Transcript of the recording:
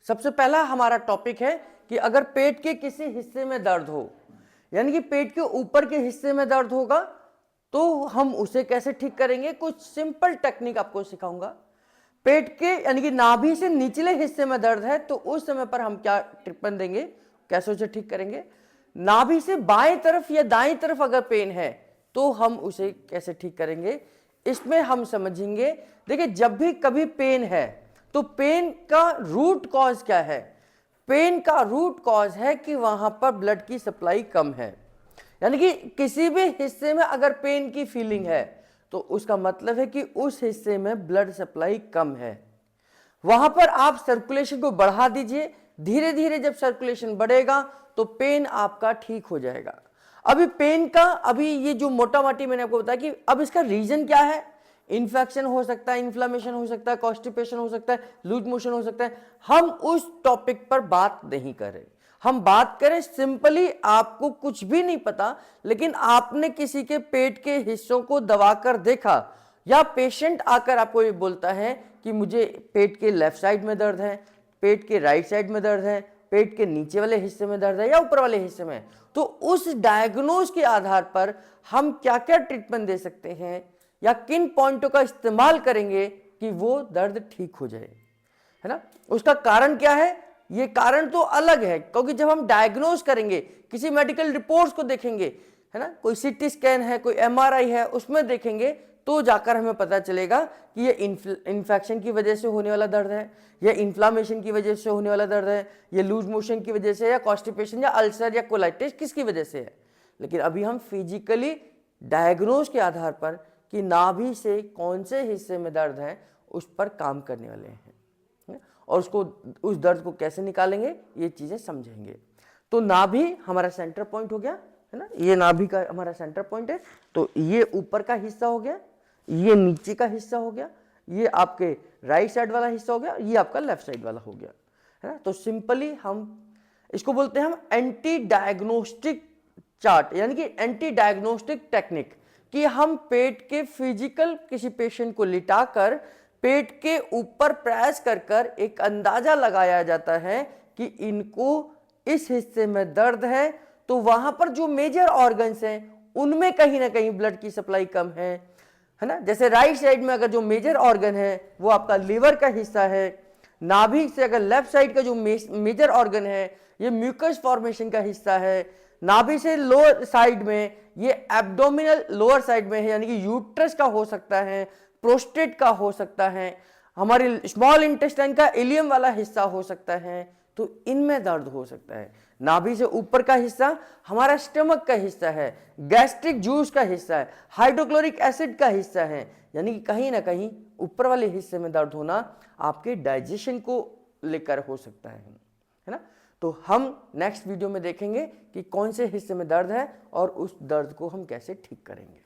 सबसे पहला हमारा टॉपिक है कि अगर पेट के किसी हिस्से में दर्द हो, यानी कि पेट के ऊपर के हिस्से में दर्द होगा, तो हम उसे कैसे ठीक करेंगे। कुछ सिंपल टेक्निक आपको सिखाऊंगा। पेट के यानी कि नाभि से निचले हिस्से में दर्द है तो उस समय पर हम क्या ट्रीटमेंट देंगे, कैसे उसे ठीक करेंगे। नाभि से बाएं तरफ या दाएं तरफ अगर पेन है तो हम उसे कैसे ठीक करेंगे, इसमें हम समझेंगे। देखिए, जब भी कभी पेन है तो पेन का रूट कॉज क्या है। पेन का रूट कॉज है कि वहां पर ब्लड की सप्लाई कम है, यानी कि किसी भी हिस्से में अगर पेन की फीलिंग है तो उसका मतलब है कि उस हिस्से में ब्लड सप्लाई कम है। वहां पर आप सर्कुलेशन को बढ़ा दीजिए, धीरे धीरे जब सर्कुलेशन बढ़ेगा तो पेन आपका ठीक हो जाएगा। अभी पेन का ये जो मोटा मोटी मैंने आपको बताया कि अब इसका रीजन क्या है। इन्फेक्शन हो सकता है, इन्फ्लामेशन हो सकता है, कॉन्स्टिपेशन हो सकता है, लूज मोशन हो सकता है। हम उस टॉपिक पर बात नहीं कर रहे, हम बात करें सिंपली आपको कुछ भी नहीं पता लेकिन आपने किसी के पेट के हिस्सों को दबाकर देखा, या पेशेंट आकर आपको ये बोलता है कि मुझे पेट के लेफ्ट साइड में दर्द है, पेट के राइट साइड में दर्द है, पेट के नीचे वाले हिस्से में दर्द है या ऊपर वाले हिस्से में, तो उस डायग्नोज के आधार पर हम क्या क्या ट्रीटमेंट दे सकते हैं या किन पॉइंटों का इस्तेमाल करेंगे कि वो दर्द ठीक हो जाए, है ना। उसका कारण क्या है, ये कारण तो अलग है, क्योंकि जब हम डायग्नोज करेंगे, किसी मेडिकल रिपोर्ट्स को देखेंगे, है ना, कोई सीटी स्कैन है, कोई एमआरआई है, उसमें देखेंगे तो जाकर हमें पता चलेगा कि ये इन्फेक्शन की वजह से होने वाला दर्द है, या इन्फ्लामेशन की वजह से होने वाला दर्द है, ये लूज मोशन की वजह से, या कॉन्स्टिपेशन या अल्सर या कोलाइटिस किसकी वजह से है। लेकिन अभी हम फिजिकली डायग्नोज के आधार पर कि नाभि से कौन से हिस्से में दर्द है उस पर काम करने वाले हैं, और उसको उस दर्द को कैसे निकालेंगे ये चीजें समझेंगे। तो नाभि हमारा सेंटर पॉइंट हो गया, है ना, ये नाभि का हमारा सेंटर पॉइंट है। तो ये ऊपर का हिस्सा हो गया, ये नीचे का हिस्सा हो गया, ये आपके राइट साइड वाला हिस्सा हो गया, ये आपका लेफ्ट साइड वाला हो गया, है ना। तो सिंपली हम इसको बोलते हैं हम एंटी डायग्नोस्टिक चार्ट, यानी कि एंटी डायग्नोस्टिक टेक्निक, कि हम पेट के फिजिकल किसी पेशेंट को लिटाकर पेट के ऊपर प्रेस कर कर एक अंदाजा लगाया जाता है कि इनको इस हिस्से में दर्द है, तो वहां पर जो मेजर ऑर्गन्स हैं उनमें कहीं ना कहीं ब्लड की सप्लाई कम है ना। जैसे राइट साइड में अगर जो मेजर ऑर्गन है वो आपका लिवर का हिस्सा है, नाभि से अगर लेफ्ट साइड का जो मेजर ऑर्गन है ये म्यूकस फॉर्मेशन का हिस्सा है, नाभि से लोअर साइड में ये एब्डोमिनल लोअर साइड में है, यानी कि यूट्रस का हो सकता है, प्रोस्टेट का हो सकता है, हमारे स्मॉल इंटेस्टाइन का इलियम वाला हिस्सा हो सकता है, तो इनमें दर्द हो सकता है। नाभि से ऊपर का हिस्सा हमारा स्टमक का हिस्सा है, गैस्ट्रिक जूस का हिस्सा है, हाइड्रोक्लोरिक एसिड का हिस्सा है, यानी कि कहीं ना कहीं ऊपर वाले हिस्से में दर्द होना आपके डाइजेशन को लेकर हो सकता है ना। तो हम नेक्स्ट वीडियो में देखेंगे कि कौन से हिस्से में दर्द है और उस दर्द को हम कैसे ठीक करेंगे।